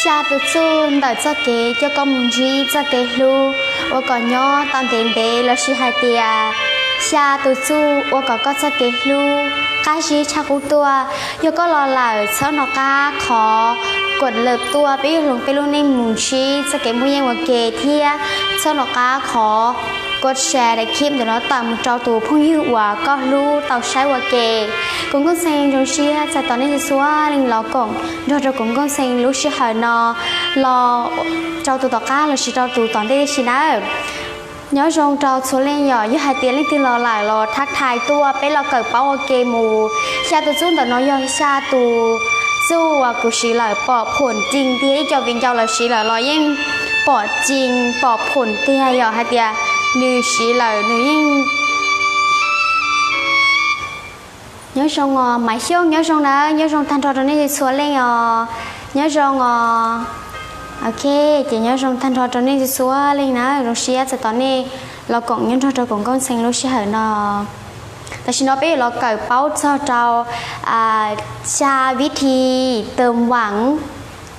xa từ chun đợi cho kế cho con muốn gì cho kế lu và còn nhỏ tao tiền đề là chỉ hai tia xa từ chu và có cho kế lu cái gì chắc cũng tua giờ có lo lại sau nó cá khóกดเลิบตัวไปลงไปลงในหมู่ชีจะเก็บมือยังว่าเกเทียชอบหนอกาขอกดแชร์ในคลิปเดี๋ยวเราตามเจ้าตัวผู้ยืดว่าก็รู้เต่าใช้ว่าเกกุ้งก้อนเซนรู้ชีจะตอนนี้จะซัวลิงล้อกงเราจะกุ้งก้อนเซนรู้ชีหานอรอเจ้าตัวต่อก้าเราชีเจ้าตัวตอนได้ชีนะnhớ rong trâu số lên nhỏ như hai tiếng lên tiếng lò lại lò thắt thai tua bé lò cởi bao ok mù xa tu chút tao nói do xa tu dù à cụ sĩ lại bỏ phồn trình thì cho viên châu là sĩ lại lo yên bỏ trình bỏ phồn thì hay nhỏ hai tiếng nữ sĩ lại nữ yên nhớ rong máy siêu nhớ rong đó nhớ rong thanh trò đó này số lên nhỏ nhớ rong ok chị nhớ trong thanh trò này thì xóa lên nè rồi xia sẽ tao nèเรากงยันทอดกงก้อนเซงรู้ใช่เหรอแต่ฉันเอาไปเราเกิดเป้าเจ้าชาวิธีเติมหวัง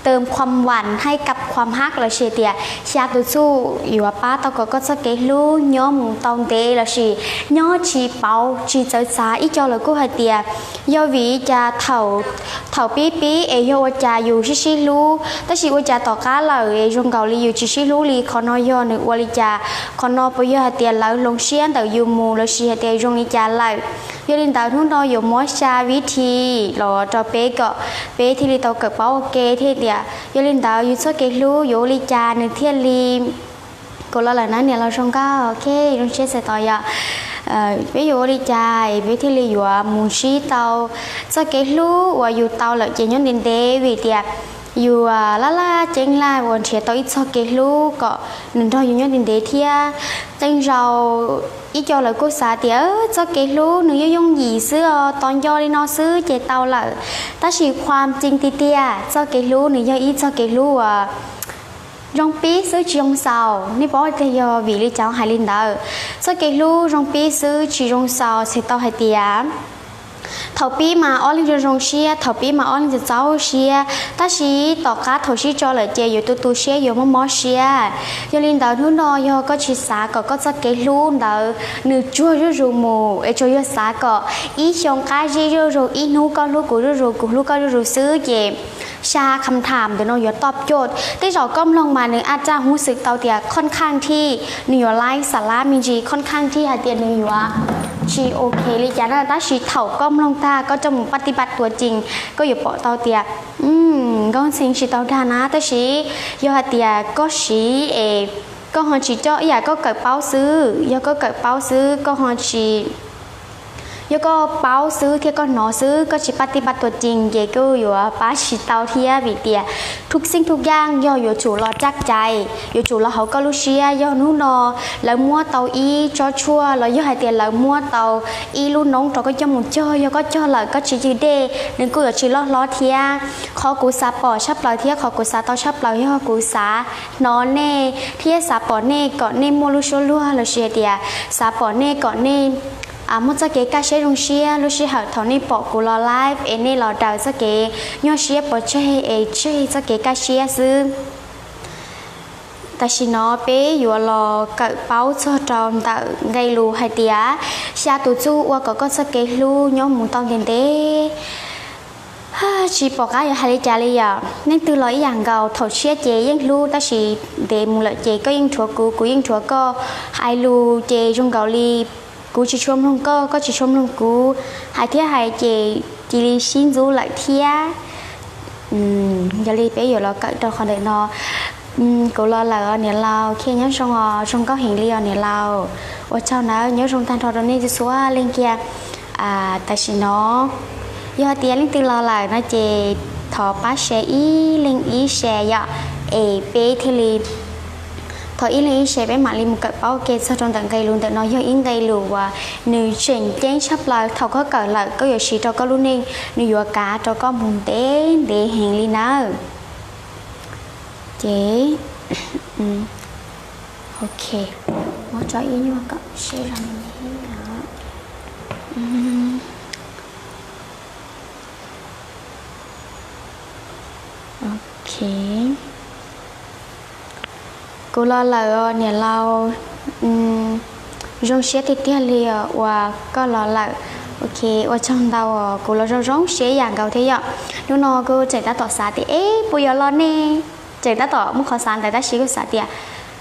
เติมความหวานให้กับความฮักเราเชียเตียชาตัวสู้อยู่ว่าป้าตาก็จะเกลูย้อมตองเตเราชีย้อชีเป้าชีเจ้าสาอีเจ้าเราก็ให้เตียย่อวีจะเถาปีเอยว่าจะอยู่ชิลูแต่ชีว่าจะต่อก้าเราเอจงเกาลีอยู่ชิลูลีคอนอยอหนึ่งวลิจาคอนอปยให้เตียเราลงเชียนแต่อยู่มูเราชีให้เตียจงลิจาเรายลินตาทุ่งนออยู่มอชาวิธีเราจะเป๊ะก็เป๊ะที่ลิตาเกิดเป้าเกที่เตียยลินดาวยูโซเกลูยูลิจาหนึ่งเทียรีก็แล้วแหละนะเนี่ยเราชงก้าโอเคลงเชื่อใส่ต่อยไปยูลิจาไปที่รีอยู่มูชีเตาโซเกลูว่าอยู่เตาเลยเจนยนดินเดวิเดียอยู่ล่าเจงล่าวันเชียตัวอีโซเกลูก็หนึ่งทออยู่ยนดินเดเทียเจงเราอีจอเลยกูสาเตียโซเกลูหนึ่งยงหยีซื้อตอนยอลินอซื้อเจเตาเลยแต่ชีความจริงตีเตียโซเกลูหนึ่งยออีโซเกลูรองปีซื้อชีรองเสานี่บอกจะยอวิลิจ้าไฮลินเดอร์โซเกลูรองปีซื้อชีรองเสาเสตอไฮเตียถาปีมาอ้อลินจะรงเชียถาปีมาอ้อลินจะเจ้าเชียถ้าชีต่อการถาชีจอเลยเจอยู่ตัวเชียอยู่มอเชียยลินเดาทุนนอยก็ชีสาก็จะเกลูนเดาหนึ่งจั่วรูมูจอยสาก็อีชงกาจีรูอีนูก็ลูกกูลูกก็รูซื้อเจชาคำถามเดี๋ยวน้องอย่าตอบโจทย์ที่เราก้มลงมาหนึ่งอาจจะหูสึกเตาเตียค่อนข้างที่หนึ่งไลฟ์สาระมีจีค่อนข้างที่หาเตียหนึ่งอยู่ว่าชีโอเคเลยจ้ะนะถ้าชีเถ่าก้มลงตาก็จะปฏิบัติตัวจริงก็อยู่ปอเตาเตียก็สิ่งชีเตาดานะแต่ชียอเตียก็ชีก็ฮอนชีเจาะอยากก็เกิดเป้าซื้อยก็เกิดเป้าซื้อก็ฮอนชียก็เป้าซื้อเที่ยก็หนอซื้อก็ชิปฏิบัติตัวจริงเยก็อยู่ป้าชิเตาเทียวิเตียทุกสิ่งทุกอย่างย่ออยู่จู่รอจักใจอยู่จู่รอเขาก็รู้เชียย่อนู้นอแล้วมัวเตาอีจอชัวแล้วย่อหายเตียแล้วมัวเตาอีลูน้องเราก็จะหมุนจ่อย่อก็จ่อเลยก็ชิเดหนึ่งกูอยู่ชิล้อเทียขอกูสาปอชับเราเทียขอกูสาเตาชับเราย่อกูสานอนเน่เทียสาปอเน่เกาะเน่มัวลูชัวลัวเราเชียเตียสาปอเน่เกาะเน่มันจะเกะกาเชรงเชียลูกเชียหาทอนี่ปอกกูรอไลฟ์นี่รอดาวจะเกะย่อเชียปอเช่เช่จะเกะกาเชียซื้อแต่ชินอเป้อยู่รอเกิดเป้าเชื่อจอมแต่ไงลูไฮเตียชาตูจูว่าก็จะเกะลูย่อมมุนตองเย็นเต้ชีปอกก็ยังหายใจเลยอ่ะนั่นตัวลอยอย่างเก่าถอดเชียเจยังลูแต่ชีเดมุลเจก็ยังชัวกูยังชัวก็ไฮลูเจจงเกาหลีกูchỉ chôm lông cơ có chỉ chôm lông cú hai thiết hai chỉ đi xin du lại thiết giờ đi bây giờ là cậy đâu khỏi đợi nó cô lo là nè lao khi nhớ trong có hình lia nè lao ở trong đó nhớ trong thanh thọ đó nên số lên kia tại vì nó do tiền lên từ lo lại nó chỉ thọ bá xe ý lên ý xe ya bé thì thọ ý lý sẽ bé mạng li một cặp bao kê sau trong tận cây luôn tận nói do yên cây lù và nữ chuyển chén sắp lại thọ có cỡ lại có giờ xí cho có luôn đi nữ vừa cá cho có mùng té để hẹn li nơ chế ok nó cho ý nhưng mà cậu sẽ làm gì đó โ ok cô lo là nhà lao rong xe thì tiếc liền và có lo là ok và trong đầu cô lo rong xe dạng gạo thế ạ lúc nào cô chạy ta tỏ xa thì bây giờ lo nè chạy ta tỏ muốn khó san tại ta xí cô xa thì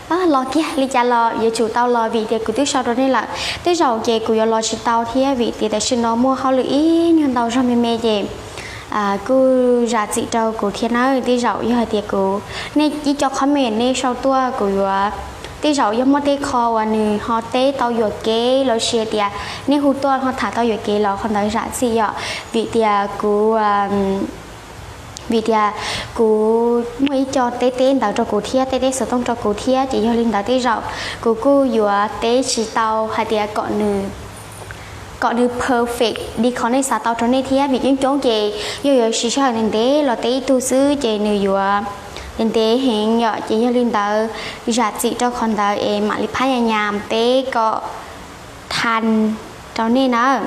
lo kia lý cha lo giờ chủ tao lo vì thì cứ tiếp sau đó nên là tới rồi chị cô lo chỉ tao thì vì thì tại xin nó mua họ lưỡi nhưng tao cho mẹ chị cô ra chị trâu cô thiên nói tới rồi giờ thì cô nên chỉ cho comment nên sau tua cô tới rồi giờ mất tới kho và nè họ tới tao vừa kế lo xe thì nên hụt tua họ thả tao vừa kế lo không tới ra gì vậy vì thì cô vì thì cô mới cho té đào cho cô thia té sở tông cho cô thia chỉ cho linh đào té rau cô vừa té chỉ tàu hay thì cọ nữ perfect đi khó nên xả tàu cho nên thia vì những chỗ gì vừa chỉ cho nên té là té tu sứ chỉ nữ vừa nên té hiện giờ chỉ cho linh đào ra chỉ cho con đào em mà li phai nhàm té cọ thành cho nên nữa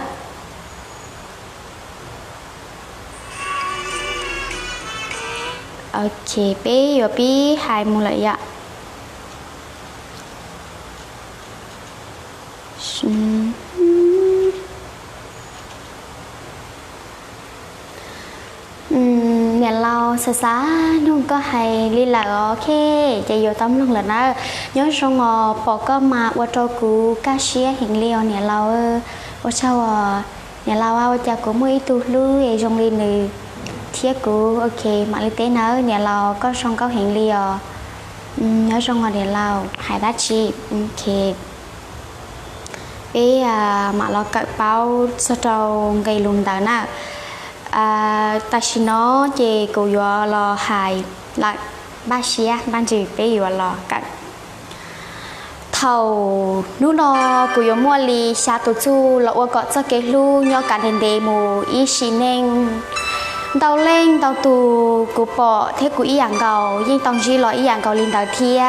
ok bé giờ bé hai mùa lại ạ nhà lao xa luôn có hay đi là ok chạy vô tấm luôn là nó nhớ xong bỏ có mà qua cho cụ cá xía hiện liều nhà lao qua sau nhà lao qua cha của mấy tu lưới trong đi này thiết của ok mà lý tế nữa nhà lao có xong có hiện liều nhớ xong rồi nhà lao hai đá chi ok cái mà lo cậy bao sau trâu gây lùn tờ nè ta chỉ nó chỉ cô vừa lo hài là ba xía ban chỉ bé vừa lo cậy thầu nút nó cô vừa mua li xa tổ chu là ô cọ cho cái lu nhau cả đền đề mù ý xí nên tàu lên tàu tù của bỏ thế của ý dạng cầu nhưng tàu gì lo ý dạng cầu lên tàu thia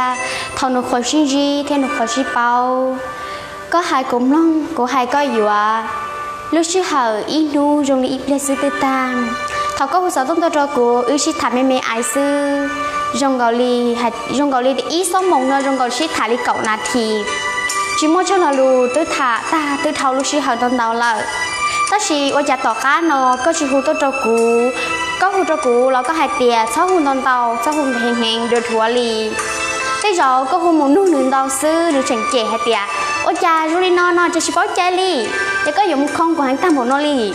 thầu nó khỏi xin gì thế nó khỏi xin bao có hai cũng long của hai có dọa lúc xưa hở ý nu trong đi ít sư tư tan thầu có hồ sơ thông tao cho của ư sĩ thảm mẹ ai sư trong gạo li hay trong gạo li để ý sống mộng nó trong gạo sĩ thả đi cậu nà thì chỉ muốn cho là lù tôi thả ta tôi thầu lúc xưa hở tao tao là ta chỉ ở nhà tỏ cá nó có chỉ hú tôi cho cú có hú cho cú nó có hai tiền sáu hú tao tao sáu hú hình hình được thua li bây giờ có hú một nụ nụ tao sư được chỉnh trẻ hai tiền ở nhà rồi nó cho chỉ bảo chơi li để có dùng không của anh ta một nó li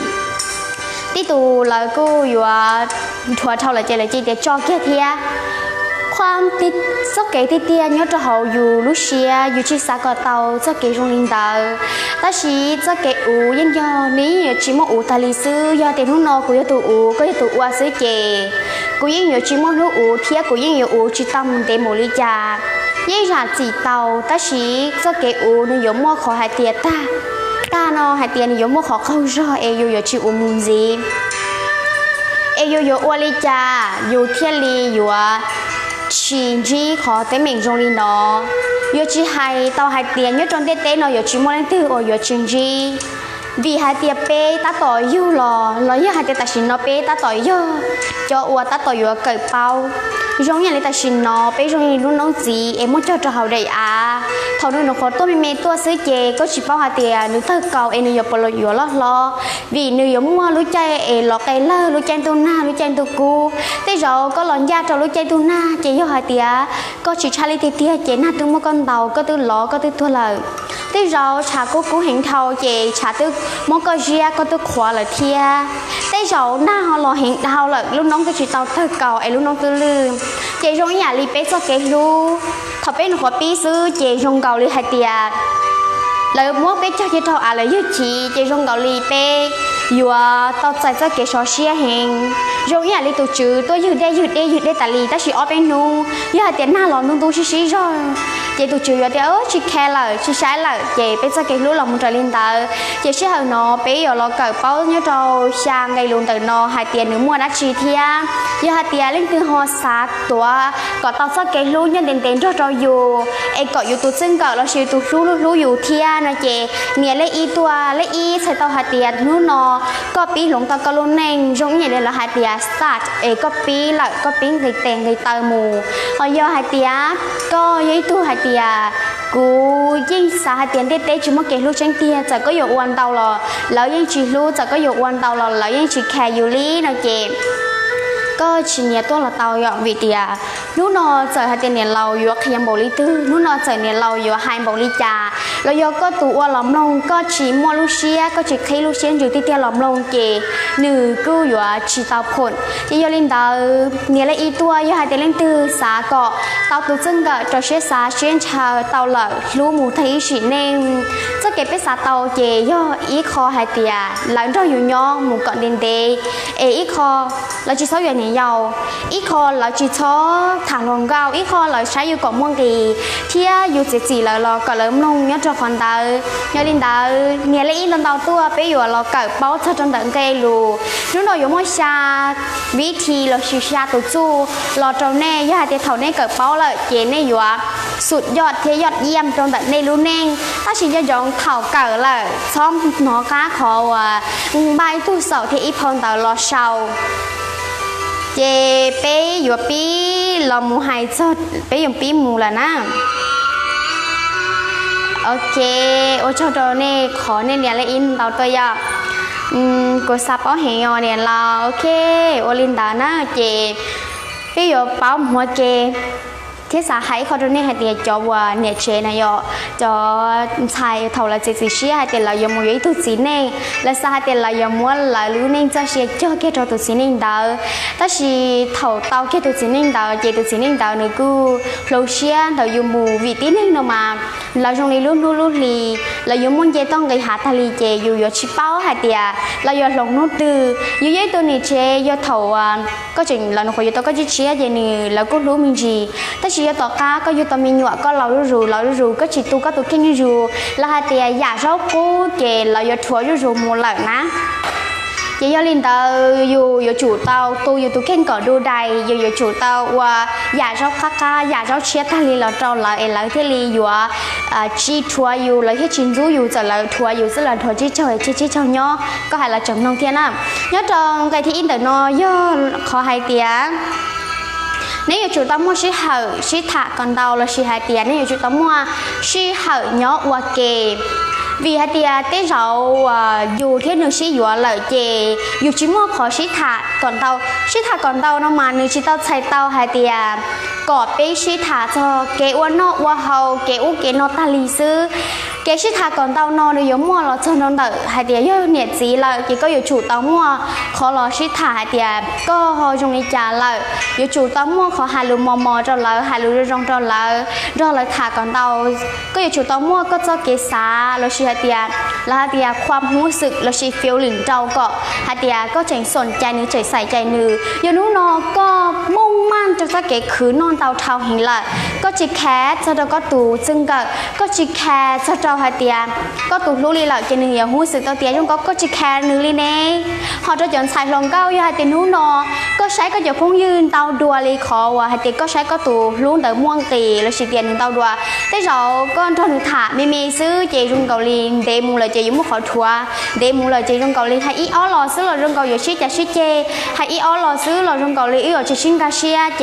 tí tù là cô vừa thua thâu là chơi là chơi để cho kia thia khoan tí số kế tí tia nhớ cho hậu dù lúc xưa dù chỉ xa cờ tàu số kế trong linh tờ ta chỉ số kế ủ yên do ní chỉ một ủ ta lì sư do tiền lúc nọ của tụ ủ có tụ ua sư chè của yên nhiều chỉ một lúc ủ thia của yên nhiều ủ chỉ tâm để một ly trà yên ra chỉ tàu ta chỉ số kế ủ nó giống mua khỏi hai tiền ta nó hai tiền giống mua khỏi không rồi em yêu chỉ ủ mùng gì em yêu ua ly trà yêu thiên ly yêu chỉ chỉ khó tới mình trong đi nó yêu chỉ hay tao hay tiền nhớ trong tết nó yêu chỉ mua lên từ ở yêu chỉ chỉ vì hai tiền pe ta tỏi yêu lo yêu hai tiền ta xin nó pe ta tỏi yêu cho ua ta tỏi yêu cởi bao giống như là ta xin nó pe giống như lúc nấu gì em muốn cho hậu đầy thầu nó khó tôi mẹ tôi sấy chè có chỉ bao hai tiền nữ thơ cầu em yêu bao yêu lo vì nữ yêu mua lúa chay em lo cây lơ lúa chay tu na lúa chay tu cu thế rồi có lon da cho lúa chay tu na chè yêu hai tiền có chỉ chali tiền chè na tu mua con tàu có tu lọ có tu thua lời thế rồi trả cô hiện thầu chè trả tu món có ria có tu khóa lời thia thế rồi na họ lo hiện thầu lời lúc nóng cái chỉ tàu thơ cầu em lúc nóng tư lư chè trong nhà li bé cho cái lu thọ bé nó khó bí sư chè trong cầu li hai tiền lời mua bé cho cái thầu lời yêu chị chè trong cầu li bé vừa tao chạy cho cái sò xia hình rồi nhà li tụ chữ tôi dự đây tại li ta chỉ ở bên nu giờ hai tiền na lo nung tu xí rồi chị tụi chịu thì chị khe là chị sai là chị bây giờ cái lúa lòng trời lên tờ chị sẽ hơn nó bây giờ nó cởi bao nhớ trâu sang ngày luôn từ nó hai tiền nữa mua đã chi thia giờ hai tiền lên từ họ sạc tua có tao sao cái lúa nhân tiền cho trâu dù em có dù tụi sinh cởi nó chịu tụi lúa dù thia nè chị nghĩa lấy y tua lấy y sẽ tao hai tiền lúa nó có bị lủng tao có luôn nên giống như đây là hai tiền start ก็ปีละก็ปิ้งไก่แตงไก่เตาหมูพอยอหายเตียก็ยัยตู้หายเตียกูยิ่งสาหายเตียนเด็ดๆจุ่มเกลูกเชงเตียจะก็อยู่วันเตาหรอแล้วยังจีลูจะก็อยู่วันเตาหรอแล้วยังจีแคร์ยูรี่นะเจก็ชิเนียตัวละเตาหยอกวิเดียนู้นอเจอหายเตียนเนี่ยเราอยู่ขยำบริตื้อนู้นอเจอเนี่ยเราอยู่ไฮบริจาแล้วยก็ตัวหลอมลงก็ชีมัวลูเชียก็จีเคลูเชียนอยู่ที่เตียหลอมลงเกหนึ่งกูอยู่ชีเตาผลที่ยลินเตาเนี่ยละอีตัวอยู่หายเตียนเล่นตื้อสาเกาะเตาตัวจึงก็จะเชื่อสาเชื่อชาเตาเหล่ารู้หมูไทยฉีเน่งจะเก็บไปสาเตาเจย่ออีคอหายเตียหลังเราอยู่ย่อหมูเกาะเดนเดอีคอเราจีซ้ออย่างนี้ยาวอีคอเราจีซ้อทางลงเกาอีคอเราใช้อยู่เกาะม่วงกีเที่ยอยู่จีเราเราก็เริ่มลงยอดจอฟันเตายอดินเตาเนี่ยละอีลำเตาตัวไปอยู่เราเกิดเป้าถ้าจนถึงเกลูนู้นเราอยู่มั่วชาวิธีเราชิชาตัวจูเราเจ้าแน่ย่าเดี๋ยวเท่านี้เกิดเป้าเลยเจนเนี่ยอยู่สุดยอดเที่ยยอดเยี่ยมจนแบบในรู้เน่งถ้าชิจะยองเท่าเกิดเลยซ้อมหนอก้าขอว่าใบตู้เสาที่อีพอนเตารอเช่าเจเป้อยู่ปีเราหมูหายสดเป้อยู่ปีหมูแล้วนะโอเคโอชอบตัวนี้ขอเนี่ยละอินเราตัวอยากกูซับเอาเหงเนี่ยเราโอเคโอลินดานะเจพี่อยู่เป้าหัวเจที่สาหายเขาตัวนี้ให้เดียจอว่าเนี่ยเชนายจอชายเท่าละเจสิเชียให้เดียเรายมัวยุตุสีเน่และสาให้เดียเรายมัวหลายรู้เน่จะเชียเจ้าแค่ตัวตุสีเน่ดาวแต่ชีเท่าเต้าแค่ตุสีเน่ดาวเจตุสีเน่ดาวนึกูโลเชียเรายมูวิตีเน่นมาเราตรงนี้รู้ลีเรายมุนเจต้องไปหาทะเลเจอยู่ยชิเป้าให้เดียเรายหลงนู่นดื้ออยู่ยัยตัวนี้เชยเท่าก็จึงเราหนูขอยู่ตัวก็จะเชียเจนี่แล้วก็รู้มิจีแต่ชีต่อก้าก็อยู่ต่อมีหยวกก็เรารู้ก็จิตตูก็ตัวกินอยู่แล้วหาเตียอยากชอบกูเจเราอยู่ทัวรู้มูหลังนะเจยลินเตออยู่จู่เตาตูอยู่ตัวเก่งก่อดูใดอยู่จู่เตาว่าอยากชอบค้าอยากชอบเชียร์ทะเลเราเจ้าเราเราที่ลีอยู่จีทัวอยู่เราที่จินรู้อยู่จะเราทัวอยู่ซึ่งเราทัวจีเฉยจีเฉยเนาะก็ให้เราจำนองเทียนน่ะย้อนจองไกที่อินเตอร์นอย่อขอให้เตียnếu như chúng ta mua sĩ hậu sĩ thả còn đầu là sĩ hai tiền nếu như chúng ta mua sĩ hậu nhỏ qua kề vì hai tiền tế rau dù thế nữa sĩ dọa lợi chè dù chỉ mua khó sĩ thả còn đầu nó mà nếu chỉ tao xài tao hai tiền có bé sĩ thả cho kế uốn nọ qua hậu kế u kế nọ ta lì sư kế sĩ thả còn đầu nọ nếu mua là cho nó đợi hai tiền yêu nhiệt gì là chỉ có dù chủ tao mua khó là sĩ thả hai tiền có họ dùng đi trả lợi dù chủ tao mua khó hai lúa mò cho lợi hai lúa rong cho lợi rồi lợi thả còn đầuก็อยู่chủ tao muaก็cho kế xá là sĩ hai tiền là hai tiền ความรู้สึกlà sĩ feeling เจ้าก็hai tiềnก็ใจสนใจนึกใจใส่ใจนึกอยู่นู้นนอก็มุ่งมั่นจะสักเก๋คืนอนเตาเท้าหินละก็จิแคสจะเราก็ตูจึงก็จิแคสจะเราhai tiềnก็ตูรู้ลีละจะนึกอย่างรู้สึกเตาเตี้ยยังก็จิแคนึกลีเน่họจะจนใส่ลงเก้าอยู่hai tiềnนู้นนอก็ใช้ก็จะพุ่งยืนเตาดัวลีขอว่าhai tiềnก็ใช้ก็ตูรู้แต่ม่วงตีแล้วสิtiềnหนึ่งเตาดัวแต่เราก็ทนถามีซื้อเจรุ่งเกาหลีเดมูเลยเจยุ่งขอทัวเดมูเลยเจรุ่งเกาหลีให้อีอ้อรอซื้อเรารุ่งเกาหลีชิจะชิเจให้อีอ้อรอซื้อเรารุ่งเกาหลีอีจะชิงกาเชียเจ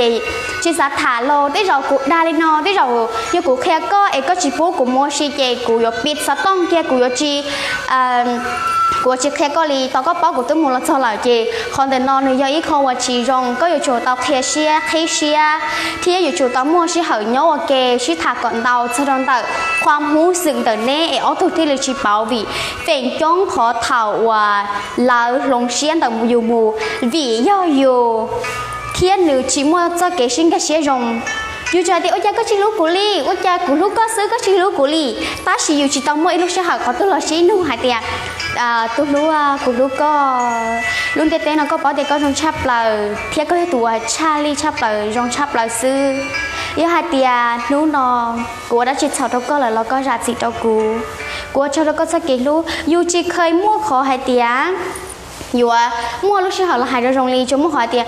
ชิสัตถาโลแต่เรากูดาลินอแต่เราอยู่กูแค่ก็ก็จิพูกูมัวชิเจกูอยู่ปิดสต้องเกียกูอยู่จีกูจะแค่ก็ลีตอนก็ป้ากูต้องมูลค่าหลายเจคอนเดนนอนอยู่อีกคนว่าชีจงก็อยู่จู่ตอนเคเชียที่อยู่จู่ตอนมัวชิเหยย้อเกชิถาก่อนเตาจะโดนแต่ความรู้สึกแต่เน่ออทุกที่เลยชิเป้าวีเฟ่งจ้องขอเถ่าว่าลาลงเชียนแต่อยู่มูวีย่ออยู่เทียนหรือชิมัวจะเกชิงกะเชียจงอยู่ใจที่โอ้ยก็ชิลูกุลีโอ้ยกุลูก็ซื้อก็ชิลูกุลีตาชิอยู่ชิตองมวยลูกเชี่ยหาก็ตัวเราชินุ่งหายเตียตัวรู้กุลูก็ลุงเต้ๆเราก็ป้อนเด็กก็จงชับเลยเทียก็ให้ตัวชาลีชับเลยจงชับเลยซื้อหายเตียนู้นองกูได้ชิดเสาตัวก็เลยเราก็รัดสิตัวกูชอบเราก็สกิลูอยู่จีเคยมั่วขอหายเตียอยู่มั่วลูกเชี่ยหาเราหายเราจงลีจงมั่วขอหายเตีย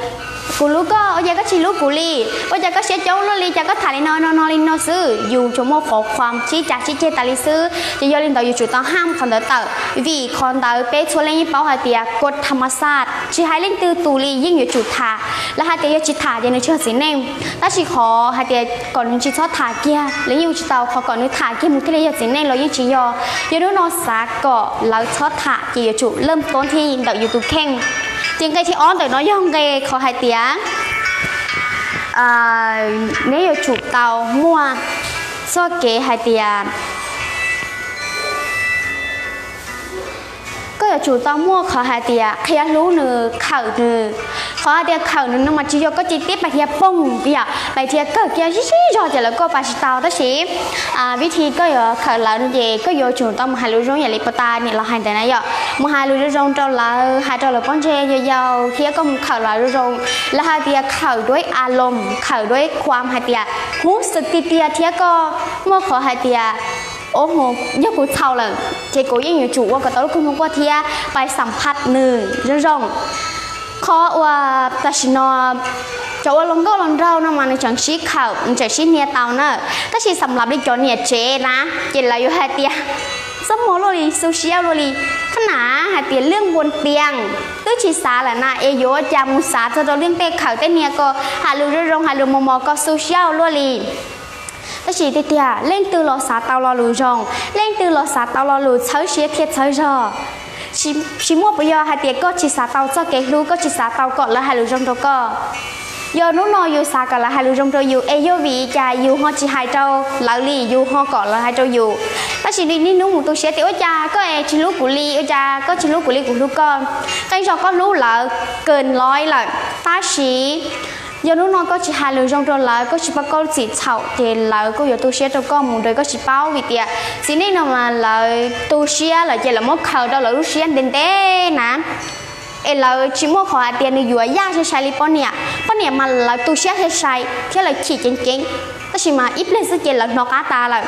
กูรู้ก็โอ้ยก็ชิลูกุลีว่าจะก็เสียโจ้ลลีจะก็ถ่ายนอนลินนซื้ออยู่ชั่วโมงขอความชี้จากชี้เจตาลิซื้อจะยอลินต่ออยู่จุดต้องห้ามคอนเตอร์วีคอนเตอร์เป๊ะชวนเล่นยี่เป้าหายเตียกดธรรมศาสตร์ chỉ hai lên từ tù liยิ่งอยู่จุดถาแล้วhaiเดียวจิตถาอย่างในเชื่อสิแน่แต่chỉขอhaiเดียวก่อนนึงจิตชอบถาเกียแล้วยิ่งจิตเตาขอก่อนนึงถาเกียมันก็เลยอย่างสิแน่เรายิ่งจิยอย่าดูนอสาเกาะแล้วชอบถาเกียจุเริ่มต้นที่เด็กอยู่ตุกแข่งจริงไงที่อ้อนแต่น้อยย่องไงขอhaiเดียวnếu như chủ tàu mua so kế hai tiềnก็อย่าchủ tàu muaขอhai tiền khiรู้หนึ่งข่าวหนึ่งขอhai tiềnข่าวหนึ่งน้ำมันจีโยก็จีติดไปเทียป้งเปียไปเทียเกิดเกี่ยวชี้ๆรอเจแล้วก็ไปชิตาวตั้งสิวิธีก็อย่าข่าวแล้วนี่ก็อย่าchủ tàuมาหารู้รงอย่าลิปตาเนี่ยเราให้แต่นะอย่ามาหารู้รงเจ้าละหาเจ้าละป้อนเจยาวๆเทียก็ข่าวแล้วรู้รงแล้วhai tiềnข่าวด้วยอารมณ์ข่าวด้วยความhai tiềnรู้สึกตีเตียเทียก็เมื่อขอhai tiềnโอ้โหยกกูเท่าเลยเจกูยิ่งอยู่จู่ว่าก็ต้องคุณว่าเทียไปสัมผัสหนึ่งเรื่องขอว่าตัดสินจะว่าลงก็ลงเรานะมันในจังชี้ข่าวมันจะชี้เนี่ยเตาเนอะก็ชี้สำหรับดิจอเนี่ยเจนะเจเราอยู่haiเตียสมองโรลีโซเชียลโรลีขนาดhaiเตียเรื่องบนเตียงตู้ชีสาแหละนะเอโยจามุสาจะเราเรื่องเตะข่าวเตะเนี่ยก็หาลูเรื่องหาลูมอก็โซเชียลโรลีแต่chỉ thì lên từ lò xả tàu lò lù rong lên từ lò xả tàu lò lù chơi xía thiệt chơi rồi chỉ mua bây giờ hai tiệt có chỉ xả tàu cho cái lú có chỉ xả tàu cọt là hai lù rong đâu có giờ nó nói yêu xả cả là hai lù rong đâu yêu ai yêu vì cha yêu họ chỉ hai trâu lão lì yêu họ cọt là hai trâu yêu ta chỉ đi nín núng một tu xía tiểu cha có ai chỉ lú của lì cha có chỉ lú của lì của lú con cái cho có lú là cần nói là ta chỉ giờ nó có chỉ hai lứa trong trâu lại có chỉ bao câu chỉ chậu thì lại có giờ tu sửa cho con một đời có chỉ bao vì tiệt chỉ nên là mà lại tu sửa là chỉ là mất khờ đâu là tu sửa đến thế nè em là chỉ mua khỏi tiền thì vừa giá sẽ xài li bao nhiêu mà là tu sửa sẽ xài thế là chỉ chính tất chỉ mà ít lên sẽ chỉ là nó cá ta là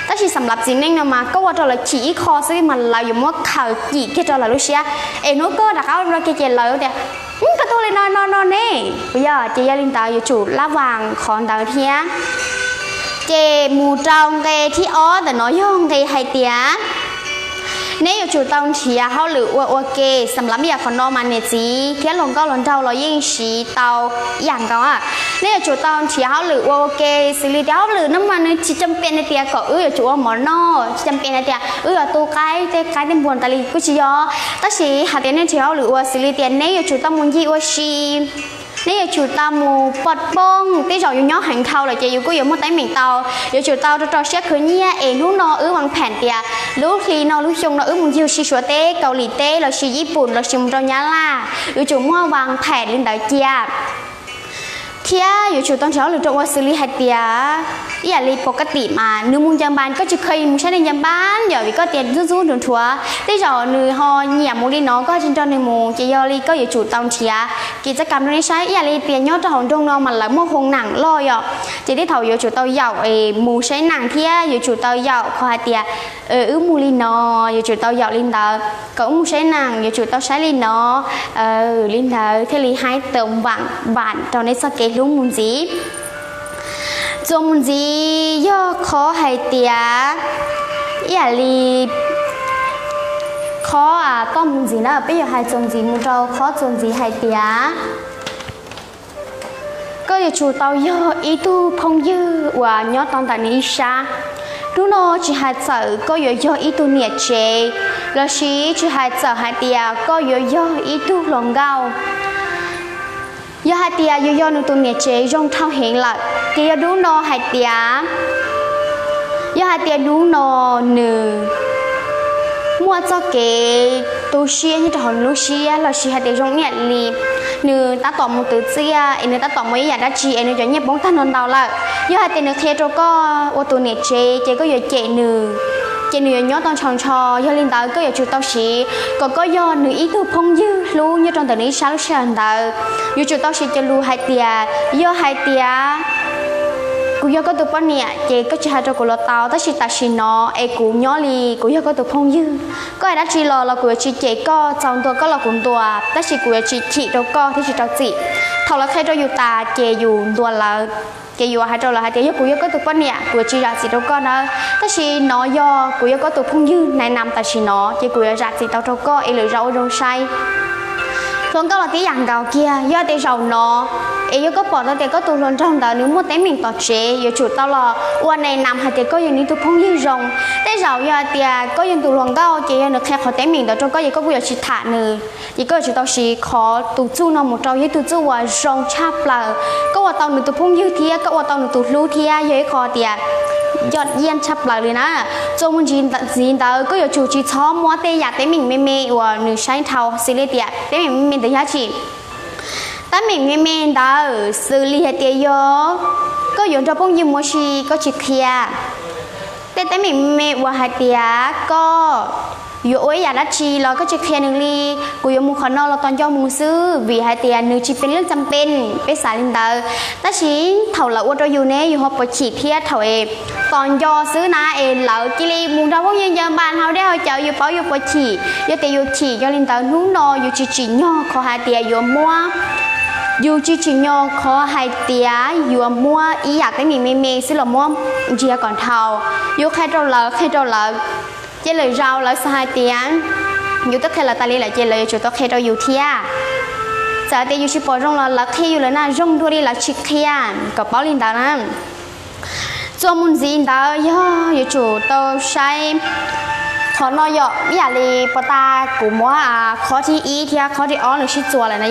tất chỉ sắm lập chỉ nên là mà có qua trâu là chỉ kho sẽ mà là vừa mất khờ chỉ cái trâu là tu sửa em nó có đặt áo ra cái chỉ là tiệt cái tôi lên non nè bây giờ chị gia linh tạo chủ lá vàng còn tạo thía chị mù trong cái thi ó để nói không thì hay tía nếu chủ tông thì họ lựa ok sắm lắm giờ còn no mà nè chị cái lồng cao lồng trâu là yên sĩ tàu dạng đó à nếu chủ tông thì họ lựa ok xử lý đó lựa nó mà nó chỉ chăm tiền này tía có chủ món no chăm tiền này tía tu cái tên buồn tali cứ chỉ do ta chỉ hạt tiền này thì họ lựa xử lý tiền nếu chủ tông muốn gì si nếu chủ tao mù bật bông tí rồi nhỏ hành khâu là chị có một tay mình tàu giờ chủ tao cho xét khởi nhia lúc nó bằng phèn tiệt lúc khi nó lúc chung nó một nhiều xí xóa té Âu Mỹ té là xí Nhật Bản là chung trong nhà la chủ mua bằng phèn lên đại chia thiaอยู่จุดตอนเช้าหรือตรงว่าซื้อลิฮัตเตียอย่าลีปกติมานึกมุงจำบานก็จะเคยมุงใช้ในจำบานอย่าวิก็เตียนจู่ๆถึงทัวที่จอนึกฮอเหยียบมุลีน้องก็จนในมุงจะยอลีก็อยู่จุดตอนเช้ากิจกรรมตรงนี้ใช้อย่าลีเตียนยอดจะหงตรงนอนมันหลังมั่วคงหนังลอยอ่ะจะได้เท่าอยู่จุดเตาเหยามูใช้หนังเที่ยอยู่จุดเตาเหยาคอเตียมูลีน้ออยู่จุดเตาเหยาลินเตอก็มูใช้หนังอยู่จุดเตาใช้ลินน้อลินเตอเทลีให้เติมหวังบานตอนนี้สเกตลุงมุนจีจงมุนจีย่อขอให้เตียอย่าลีขอก็มุนจีนะไปอยู่ให้จงจีมุนเราขอจงจีให้เตียก็อยู่จุดเตาย่ออีตูพงยืว่าย่อตอนแต่นี้ชารู้นอจีให้เจอก็อยู่ย่ออีตูเนี่ยเจแล้วชีจีให้เจอให้เตียก็อยู่ย่ออีตูหลงเกาย่อให้เตียย่อหนึ่งตัวเนี่ยเจย่องเท่าเห็นละเตียรู้นอให้เตียย่อให้เตียรู้นอหนึ่งมัวเจ้าเก๋ตัวเชียนี่จะหอนลูเชียเราชีให้เตียย่องเนี่ยลีหนึ่งตาต่อมือตื้อเจียอันนี้ตาต่อมืออยากได้จีอันนี้จะเงียบบ้องท่านนอนดาวละย่อให้เตียหนึ่งเทียโจก็ว่าตัวเนี่ยเจก็อยู่เจหนึ่งเจนอยู่ย้อนตอนชองชอย่อลินดาวก็อยู่จุดเตาสีก็ย้อนหนึ่งอีตัวพงยื้อรู้ย้อนตอนแต่นี้ช้าลูกเชียนดาวอยู่จุดเตาสีจะรู้ให้เตียย่อให้เตียกูย่อก็ตัวป้อนเนี่ยเจก็จะให้ตัวกูรอเตาแต่สีตาสีนอกูย้อลีกูย่อก็ตัวพงยื้อก็ไอ้ดัชชีรอเรากูจะชีเจก็จองตัวก็เรากุนตัวแต่สีกูจะชีฉีตัวก็ที่ชีเตาจีเท่าละแค่ตัวอยู่ตาเจอยู่ตัวเราเจอยู่ให้ตัวเราให้เจย่อกูย่อก็ตัวป้อนเนี่ยกูจะชีรักสีตัวก็นะแต่สีนอย่อกูย่อก็ตัวพงยื้อในนามแต่สีนอเจกูจะรักสีตัวก็หรือเราโดนใช้ luôn có là tí dạng gạo kia do tí rau nó ấy có bỏ tao tí có tụ luôn trong đó nếu muốn té mình tọt chế giờ chủ tao làวันnày nằm hay tí có những tụ phong như rồng té rau do tí có những tụ luôn cao chỉ nó khai khó té mình đó trong có gì có bây giờ chỉ thả nữa chỉ có chủ tao chỉ khó tụ chu nó một trâu với tụ chu và rong chắp là cóว่าtao nữa tụ phong như thế cóว่าtao nữa tụ lưu thế vậy khó tíยอดเยี่ยมชับเลยนะจงมันจีนแต่ก็อยู่จู่จีช้อมัวเตยอยากเตมิงเมย์ว่าหนูใช้เท้าสิเลเตียเตมิงเมย์แต่ยาชีแต่มิงเมย์แต่สิเลเตียก็อยู่จะป้องยิมมัวชีก็จีเคียแต่มิงเมย์ว่าหาเตียก็อยู่โอ้ยอยากได้ชีเราก็จะเคลียร์หนึ่งลีกูยังมุขนอเราตอนย่อมุซื้อวิหายเตียนหนึ่งชีเป็นเรื่องจำเป็นไปสายลินเตอร์แต่ชีเถ่าเราว่าเราอยู่เนี่ยอยู่หอบปฉีดเทียเถ่าเอตอนย่อซื้อนะเอเรากิลีมุงเราพวกยังบานเขาได้เขาเจ้าอยู่เป้าอยู่ปฉีดอยู่แต่อยู่ฉีดย่อลินเตอร์นุ่งนออยู่ฉีดย่อขอหายเตียอยู่มัวอยู่ฉีดย่อขอหายเตียอยู่มัวอีอยากได้มีเมย์ซื้อหล่อมัวเจียก่อนเท่าอยู่แค่เราchế lời rau lời sai tiếngอยู่tất cả là ta lấy lại chế lời chủ tất cảอยู่เที่ยgiờ thìอยู่ชิปอรองlà khiอยู่เลยนะรองด้วยlàชิkiaกับเป้าลินดานะจวมุนจีนดาอยู่chủ taoใช้ถอนน้อยอย่าเลยปตากูมัวข้อที่อีเที่ยข้อที่อ้อหรือชิจัวเลยนะ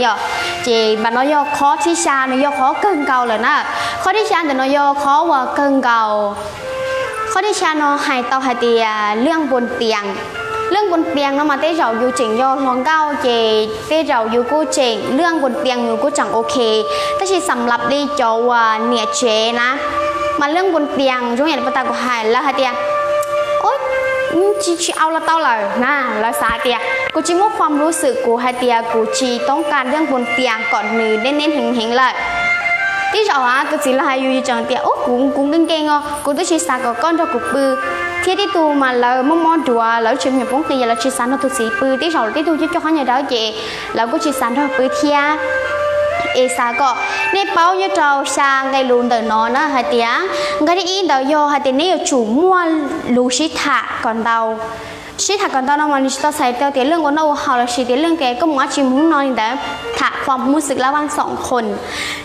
เจบันน้อยข้อที่ชาน้อยข้อเกินเก่าเลยนะข้อที่ชาแต่น้อยข้อว่าเกินเก่าข้อที่ชาโนหายเตาหายเตียเรื่องบนเตียงnó mà tế rauอยู่เจ๋งย่อลองเก้าเจtế rauอยู่กูเจ๋งเรื่องบนเตียงอยู่กูจังโอเคแต่ชีสำหรับดีจอว่าเนี่ยเจนะมาเรื่องบนเตียงช่วงอย่างปตากูหายแล้วหายเตียโอ๊ยชีเอาละเต้าเลยนะแล้วสาเตียกูชีมั่วความรู้สึกกูหายเตียกูชีต้องการเรื่องบนเตียงก่อนมือเน้นๆเห็งๆเลยที่เราก็只làอยู่จังเตียโอ้cũngเก่งอ่ะกูต้องชีสากับก้อนเรากูปืนที่ตัวมาเรามองดูเราชิมอย่างพวกนี้เราชีสานเราตัวสีปืนที่เราที่ตัวจะเขาอย่างนั้นเจเราก็ชีสานเราปืนเทียเอซาก็ในเป้าเนี่ยเราสร้างไงลุนเดินนอนนะฮะเตียไงที่อินเดียฮะเตียนี่อยู่จู่มั่วลูชิตะก่อนเราชีถักกันตอนนั้นมันจะใส่เตียเรื่องวันเราหาเราชีเตียเรื่องแกก็มัวชิมหุ้นนอนแต่ถักความรู้สึกระหว่างสองคน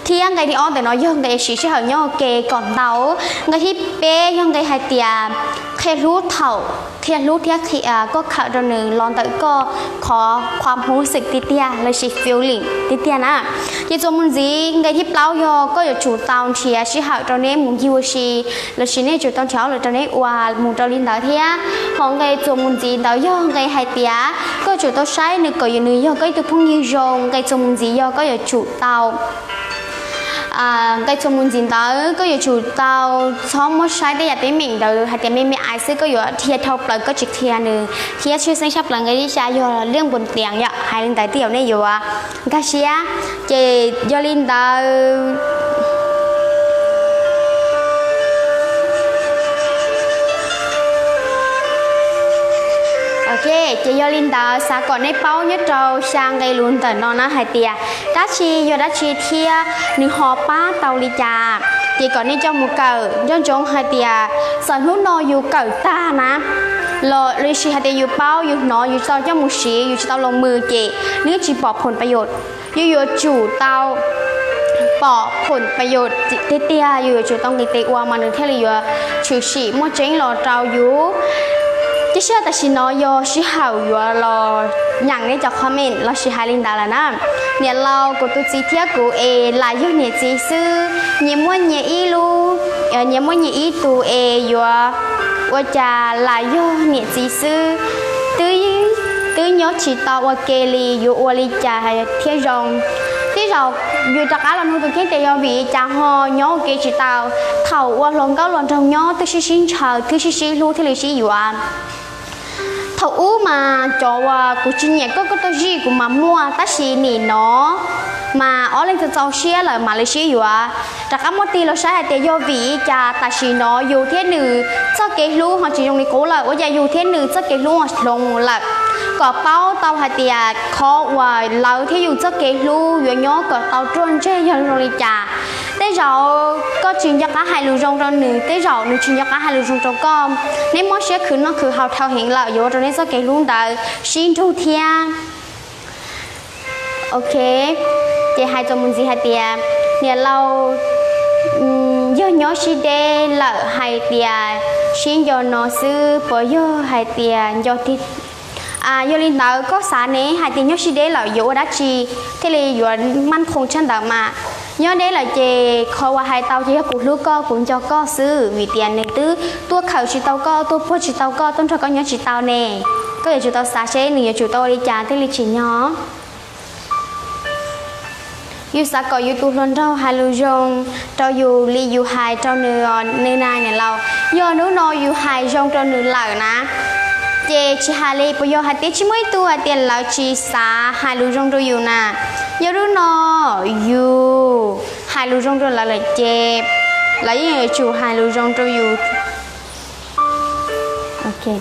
ที่ยังไงที่อ้อแต่น้อยยังไงชีชื่อเหย่อแกก่อนเราไงที่เป๊ยังไงให้เตียแค่รู้เท่าแค่รู้เทียก็ขาดหนึ่งลองแต่ก็ขอความรู้สึกติเตียเลยชี feeling ติเตียนะที่จมุนจีไงที่เปล่าย่อก็อยู่จู่ตอนเชียชีหาตอนนี้มุนยิวชีแล้วชีเนี่ยจู่ตอนเช้าเลยตอนนี้ว่ามุนตอนลินดาวเทียของไงจมุนจีดาวย่อไงให้เตียก็จู่ตอนใช้หนึ่งก็อยู่หนึ่งย่อก็อยู่พุ่งยิวจงไงจมุนจีย่อก็อยู่จู่ตอนcái trong môn diễn đó có nhiều chủ tàu cho một sai để giải quyết mình đầu hay tiền mình ai sẽ có nhiều thiệt thòi là có trực thiệt nữa thiệt chưa sinh sắp là cái đi xa do liên bồn tiền vậy hay linh tài tiểu này nhiều cái xía chỉ do linh ta ok chị do linh ta sa còn nếp bao nhất trâu sang gây luôn tận nó hai tia đá chi do đá chi thia nửa họ ba tàu đi trà chị còn đi trong một cờ do trong hai tia sở hữu nó dù cờ ta nè lò lì xì hai tia dù bao dù nó dù sao cho một xí dù tao lồng mưa chị nếu chỉ bỏผลประโยชน์dù chủ tao bỏ ผลประโยชน์เตี้ยอยู่chủต้องติว่ามันนึกแค่เลยอยู่ชื่อสีมั่วเจ๊งหล่อเจ้าอยู่ที่เชื่อแต่ชินอยชิหาวอยู่รออย่างนี้จะคอมเมนต์เราชิฮาลินดาแล้วนะเนี่ยเรากูตุจีเทียกูเอลายอยู่เนี่ยจีซื้อเนี่ยมั่วเนี่ยอีลูเนี่ยมั่วเนี่ยอีตูเออยู่ว่าจะลายอยู่เนี่ยจีซื้อตื้อnhớ chỉ taoว่าเกลีอยู่ว่าลิจ่าเที่ยงที่เราอยู่จากการเราหนูตัวแค่แต่ยอวีจางหอย้อเกจิตาวเข่าว่าลงก็ลงtrongย้อตัวชิ้นเฉาตัวชิ้นรู้ที่เลยชิ้นอยู่อ่ะเท่าอู้มาจ่อว่ากูชิ้นเนี่ยก็ตัวจีกูมามั่วแต่ชิ้นนี่เนาะมาอ๋อเลยจะเจ้าเชี่ยเลยมาเลยชิ้นอยู่อ่ะจากการมตีเราใช้แต่ยอวีจะแต่ชิ้นเนาะอยู่ที่หนึ่งเจ้าเกรู้เขาจีตรงนี้กูเลยว่าจะอยู่ที่หนึ่งเจ้าเกรู้ลงหลักก็เป้าเตาหาเตียขอว่าเราที่อยู่เจ้าเกลูอยู่ย้อก็เตาจนเช่ยังโรลิจ่าแต่เราก็จริงจะก็ให้ลูกจงจนหนึ่งแต่เราหนึ่งจริงจะก็ให้ลูกจงจงก็ในมอเชคือนั่นคือเขาเท่าเห็นเราอยู่ตรงนี้เจ้าเกลูได้ชินทุเทียโ ok chị hai cho mình gì hai tiền nhà lâu do nhỏ xí đê lợ hai tiền xin do nó sư bỏ do hai tiền do thì do linh đạo có sáng này hai tiền nhỏ xí đê lợ dụ đã chi thế là dụ mang không chân đạo mà nhớ đấy là chị khó qua hai tàu chị cũng lúc co cũng cho co sư vì tiền này tứ tua khẩu chỉ tàu co tua po chỉ tàu co tôn cho có nhớ chỉ tàu nè có thể chủ tàu xả chế nhiều chủ tàu đi trả thế là chỉ nhỏ yêu xã có yêu tu luôn đâu hai lưu rong trao yêu li yêu hai trao nửa nửa này này lâu do nửa nọ yêu hai rong trao nửa lợ ná chị chỉ hai li bây giờ hai tiết chỉ mấy tu hai tiền lão chỉ xã hai lưu rong trao yêu nè giờ nửa nọ yêu hai lưu rong trao là chị lấy những chủ hai lưu rong trao yêu ok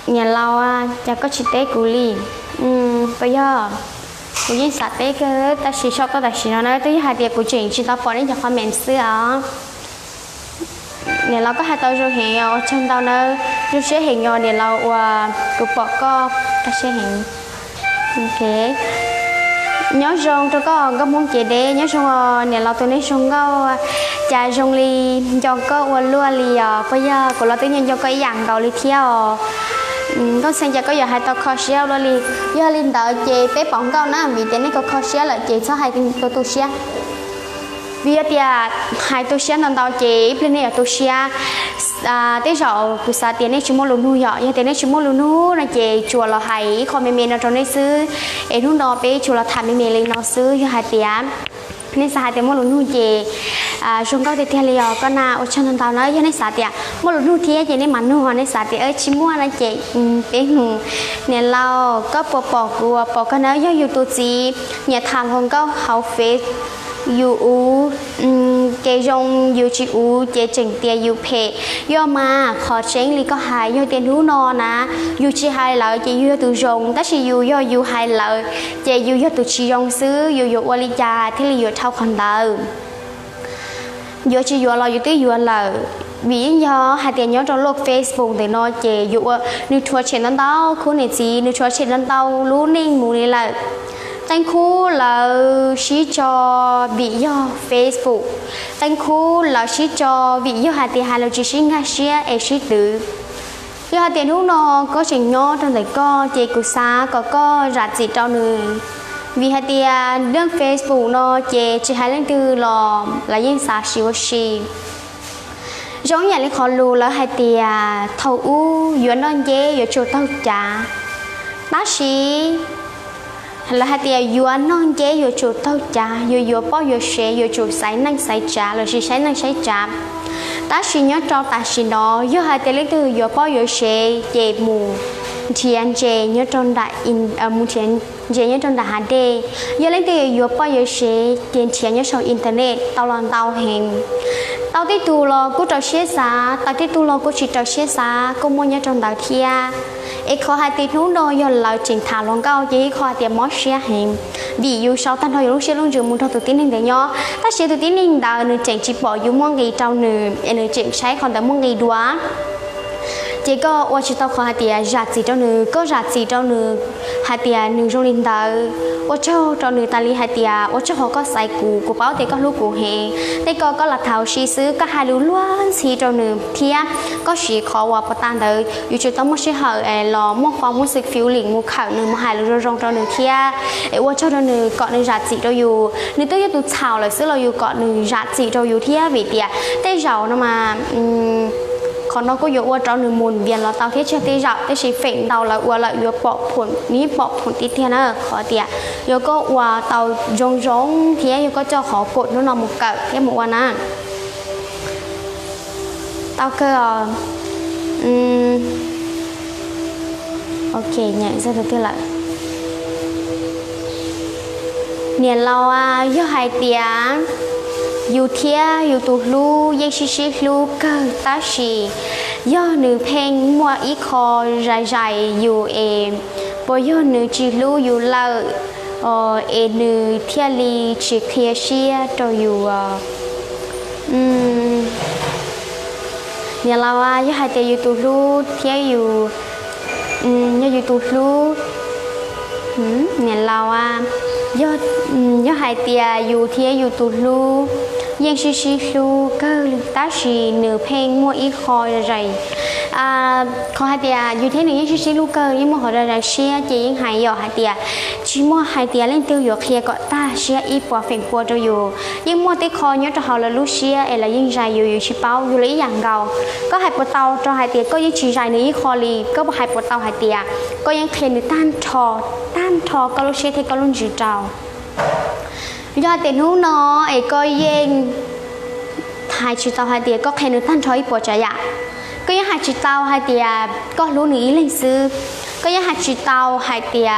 nhà lâu cha có chỉ té cù li bây giờ cù yên sạch té cái ta chỉ cho ta chỉ nó nói tới hai tiệc cù chuyện chỉ tao bỏ đến cho con mềm xưa nhà lâu có hai tao rồi hiện ở trên tao nó rồi sẽ hiện nhỏ nhà lâu cù bỏ co ta sẽ hiện ok nhớ rong tôi có muốn chị đế nhớ rong nhà lâu tôi nói rong có cha rong li cho có uốn lúa li bây giờ củaเราtự nhiên cho cái dạng đầu li theo con xem cho có giờ hai tao khó xéo rồi li giờ linh đợi chị bé bỏng câu nó vì thế nên có khó xéo là chị số hai tôi xéo vì vậy hai tôi xéo lần đầu chị bên này tôi xéo tới giờ của xã tiền này chỉ mua lúa nuôi vậy tiền này chỉ mua lúa nuôi là chị chùa là hay còn mẹ nó trong đây xứ em lúc đó bé chùa là thằng mẹ lên nó xứ cho hai tiền nên xã tiền mua lúa nuôi chị chúng tôi thì theo lý do con nào ở trong tàu nói cho nên xã tiền mua lúa nuôi thì chị nên mặn nuôi nên xã tiền chỉ mua là chị bé hùng nên lâu có bỏ cái nói do YouTube gì nhà thằng không có học phép yêu cái dòng yêu chị u cái chỉnh tiền yêu phê do mà khó tránh lý có hại do tiền hú no nè yêu chị hai lợi chị yêu từ dòng tất chỉ yêu do yêu hai lợi chị yêu do từ chị dòng xứ yêu qua lý cha thế là yêu thao còn đời yêu chị yêu là yêu tới yêu là vì do hai tiền nhớ trong log Facebook thì nó chị yêu như chùa trênนั้นtao khu này gì như chùa trênนั้นtao lú ninh mù này là tên khu là chỉ cho bị do Facebook tên khu là chỉ cho bị do hai tiền hai là chỉ xin ngay share ấy chỉ tự do hai tiền lúc nó có trình nhỏ trong đấy có chị cụ xa có rạt gì trong người vì hai tiền đơn Facebook nó chị chỉ hai lần từ là yên xa xíu xí giống như là khó lù là hai tiền thầu u yuan non dễ yuan chỗ tao trả bác sĩ là hai tiền yuan non dễ yuan chỗ tao trả yuan bao yuan xe yuan chỗ sấy năng sấy trả là gì sấy năng sấy trả bác sĩ nhớ cho bác sĩ nó yuan hai tiền lấy từ yuan bao yuan xe dễ mù thiền dễ nhớ trong đại in mù thiền dễ nhớ trong đại hà đê yuan lấy từ yuan bao yuan xe tiền thiền nhớ trong internet tao làm tao hình tao tí tu lo cô trò xế xa tao tí tu lo cô chỉ trò xế xa cô mua nhớ trong đào thia ấy khó hai tí nú đôi do là trình thảo lòng cao chỉ khó tiền mót xe hình vì dù sau tan thôi lúc xe luôn trường muốn thao tự tin hình để nhó ta sẽ tự tin hình đào nữ chỉnh chỉ bỏ dù mong gì trâu nữ nữ chỉnh sai còn tại mong gì đúa chỉ có qua chỉ tao khó hai tiền giặt gì trâu nữ có giặt gì trâu nữ hai tiền nữ trong linh đào ô cho nữ ta li hai tia ô cho họ có sai cụ báo thì có lúc cụ hè đây có là thảo sĩ sứ có hai lưu loan xí cho nữ thia có sĩ khó qua bắt tan đời dù cho tao muốn sĩ hở lò mua khoang muốn sức phiếu liền mua khẩu nữ mua hai lưu rong cho nữ thia ô cho nữ cọ nữ giặt gì cho dù nữ tôi tụt chào lại sứ là dù cọ nữ giặt gì cho dù thia vì tia đây giàu nó mà còn nó có dụ qua trong nửa mồn biển là tao thiết cho tê dạo tê chỉ phèn tàu là qua lại dụ bỏ phun ní bỏ phun tít thế nào khó tiệt dụ có qua tàu rong rong thế dụ có cho khó cột nó nằm một cỡ thế một quan á tao cơ ok nhận ra được lại niên lâu do hai tiếng yêu thia yêu tu lu yên xí lu cơ ta xì do nữ pen mua ít kho dài yêu em bởi do nữ chỉ lu yêu lợ em nữ thia li chỉ thia xia cho yêu nhà lao do hai tiền yêu tu lu thia yêu nhớ YouTube luเนี่ยเราย่อหายเตียอยู่ที่YouTube luยังชิลูก็ตาชีเนื้อเพลงมัวอีคอยอะไรขอหายเตียอยู่ที่หนึ่งยังชิลูก็ยังมัวหออะไรเชียจียังหายหยอหายเตียชิมัวหายเตียเล่นเตียวหยอเคลียก็ตาเชียอีปัวเฟ่งปัวจะอยู่ยังมัวตีคอย้อนจะหอละลูเชียเอละยังใจอยู่ชิเป้าอยู่เลยอย่างเก่าก็หายปวดเตาจะหายเตียก็ยังชีใจเนื้ออีคอลีก็หายปวดเตาหายเตียก็ยังเคลียเนื้อต้านทอก็ลูเชียที่ก็ลุ่นจีเจ้ายอดเต็นหูนอไอ้ก็ยังหายชิตาหายเตียก็แค่นึกท่านทอยปวดใจอ่ะก็ยังหายชิตาหายเตียก็รู้หนีเล่นซื้อก็ยังหายชิตาหายเตีย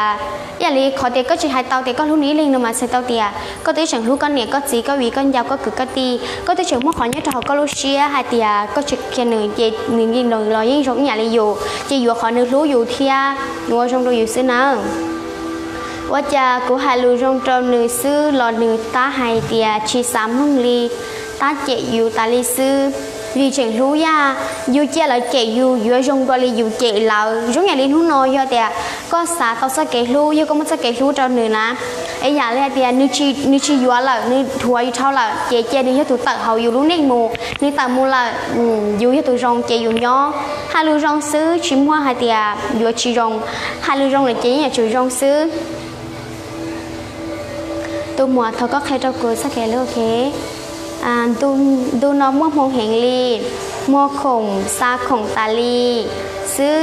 อย่างนี้ขอเตียก็จะหายเตาเตียก็รู้หนีเล่นนมาใส่เตาเตียก็ตัวฉันรู้กันเนี่ยก็จีก็วีก็ยาวก็กึกก็ตีก็ตัวฉันเมื่อขอเนี่ยเราก็รู้เชียหายเตียก็จะแค่หนึ่งเจหนึ่งยิงรอยิ่งสงอย่างเลยอยู่จะอยู่ขอนึกรู้อยู่เทียหนูชงดูอยู่ซื้อนะว่าจะกูหายรู้จงจำหนึ่งซื้อหลอดหนึ่งตาหายเตียชีสามห้องลีตาเจอยู่ตาลีซื้อvì chuyện lú ya yêu chia là kể yêu trong gọi là yêu kể là giống như liên hôn nói cho thì có xã tao sẽ kể lú yêu có một sẽ kể lú cho nữa nè ấy giờ là thì nữ chi yêu là nữ thua yêu thao là kể đi cho tụi tự hậu yêu lú nét mù nữ tự mù là yêu cho tụi rong kể yêu nhỏ hai lú rong xứ chim hoa hai thì yêu chi rong hai lú rong là chỉ nhà chửi rong xứ tôi mua thằng có khai trao cười sẽ kể lú okดูน้องมัวพงเฮงลีมัวขงซาขงตาลีซื้อ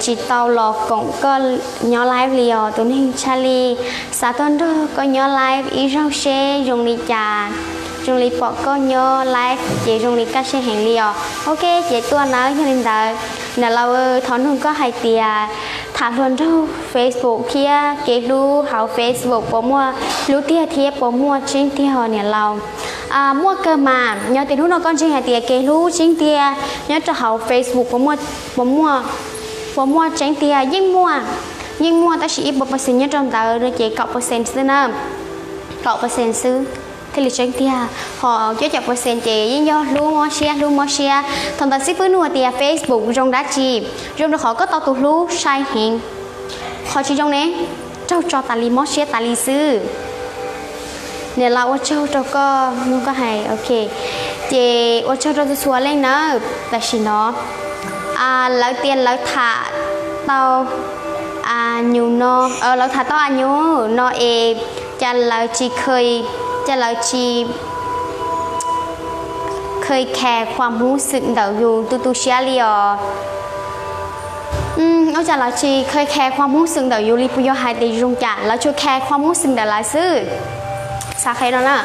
จีเตาหลอกกงก็ย้อนไลฟ์เลียวตัวนี้ชาลีสาต้นด้วยก็ย้อนไลฟ์อีเราเชยงลีจาจงลีปอกก็ย้อนไลฟ์เจจงลีกัดเชเฮงเลียวโอเคเจตัวน้อยยังได้เนี่ยเราถอนหุ่นก็หายเตียถามคนดูเฟซบุ๊กเทียเกดูเขาเฟซบุ๊กปมัวรู้เทียเทียปมัวจริงเทียเนี่ยเราmua cơ mà nhớ tiền lúc nó con chơi hạt tiền kê lú chính tia nhớ cho họ Facebook mua tránh tia nhưng mua ta chỉ một % nhớ trong tờ rồi chỉ cộng % xứ nè cộng % xứ thì là tránh tia họ cho chọc % chỉ với nhau luôn mua share thằng ta ship với nuôi tia Facebook trong đá chi trong đó họ có tao tụ lú sai hiện họ chỉ trong này cho ta li mót share ta li xứเนี่ยเราว่าเจ้าก็มันก็ให้โอเคเจว่าเจ้าจะชัวร์เล่นนะแต่ชิเนาะแล้วเตียนแล้วถาเตาอยู่เนาะแล้วถาเตาอยู่เนาะจะเราจีเคยแคร์ความรู้สึกเดาอยู่ตูเชียลีอ๋อเอาจากเราจีเคยแคร์ความรู้สึกเดาอยู่ริปุยหายตีรงจ่าแล้วช่วยแคร์ความรู้สึกเดาลายซื้อสาใครแล้วนะ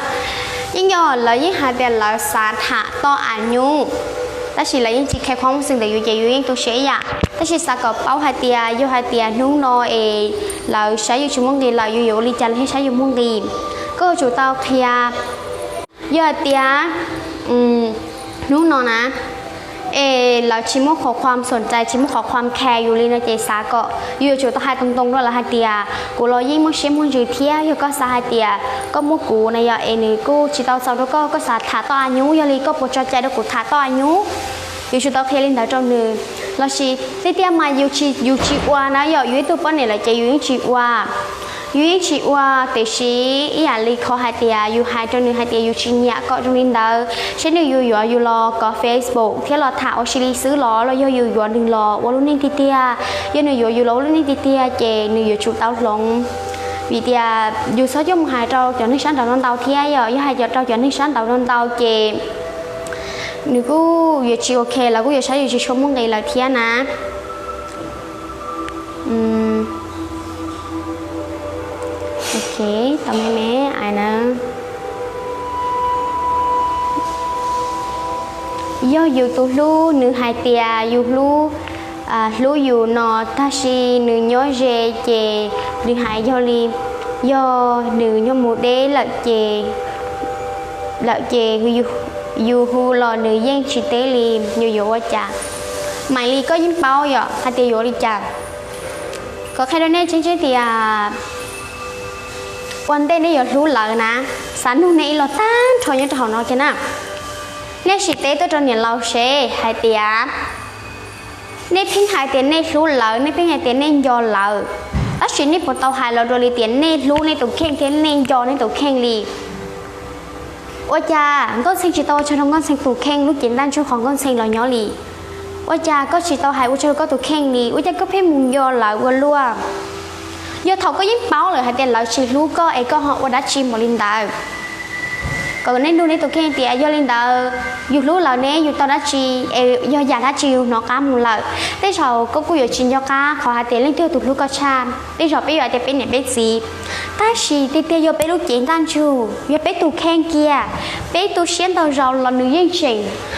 ยิ่งย่อแล้วยิ่งหายแต่เราสาถะต่ออายุแต่สิแล้วยิ่งจีแค่ความรู้สึกแต่อยู่ใจอยู่ยิ่งตัวเสียอ่ะแต่สิสากับเป้าหายเตียอยู่หายเตียนุ่งนอเราใช้อยู่ชั่วโมงดีเราอยู่ลีจันให้ใช้อยู่มุ่งดีก็จู่เตาเคลียอยู่หายเตียนุ่งนอนะเราชิมขอความสนใจชิมขอความแคร์อยู่ลีนะเจสาก็อยู่จู่ต้องให้ตรงๆด้วยละหายเตียกูรอยิ่งมั่งเชื่อมั่งจืดเที่ยอยู่ก็สาหายเตียก็มั่งกูในยานี่กูชิตเอาสาวแล้วก็สาถาต่ออายุยาลีก็ปวดใจด้วยกูถาต่ออายุอยู่จู่ต้องเคลียร์ลินดาวจอมหนึ่งเราชีเตี้ยมาอยู่ชีวานะอยู่ตัวป้อนเนี่ยเราจะอยู่ชีวาแต่ชีอย่างลีขอหายเตียอยู่หายจนหนึ่งหายเตียอยู่ชีเนี่ยก็จงลินดาวเช่นอยู่รอก็เฟซบุ๊กที่เราถาเอาชีลีซื้อล้อเราอยู่หนึ่งล้อว่ารุ่นนี้เตี้ยอยู่ล้อรุ่นนี้เตี้ยเจอยู่จู่เตาลงvì thì dù số chung hai trâu cho nên sáng tạo non tàu thì ai giờ hai giờ trâu cho nên sáng tạo non tàu chè nếu cứ việc chiều ok là cứ việc sáng việc chiều muốn ngày là thì na ok tao mấy ai nè do dù tụ lu nữ hai tia dù lu dù nọ ta si nữ nhớ về chè nữ hai do li do nữ nhớ một đế là chè dù hu lò nữ dân chỉ tế li nhiều dỗ quá chả mày li có dính bao giờ hai tia dỗ li chả có khai đó nè chính thì quan tên này giờ lu lợ nè sáng hôm nay lo tan thôi nhớ thằng nó kia nè nè chỉ tế tôi cho nhận lâu xe hai tia nên phim hai tiền nên lú lợ nên phim hai tiền nên giò lợ tất nhiên nên một tàu hai lợ rồi li tiền nên lú nên tụ khen tiền nên giò nên tụ khen li ôi cha con sinh chỉ tàu cho nó con sinh tụ khen lúc chuyện đang choของcon sinh là nhỏ li ôi cha có chỉ tàu hai ôi cha có tụ khen li ôi cha có phim mùng giò lợ quên luôn giờ thầu có dính báoเลยhai tiền lợ chỉ lú có ai có họ đã chim một linh đạo còn nên đu nên tụ khen thì do linh đạo dù lú lợ nè dù tao đã chi do già đã chiều nó cá một lợ thế sau có cô giờ chín cho cá họ hai tiền lên tiêu tụ lú có cha thế sau bây giờ thì bên này bên gì ta chỉ thì tiêu giờ bên lúc chuyện tan chu giờ bên tụ khen kia bên tụ xuyên tàu giàu là nữ nhân trình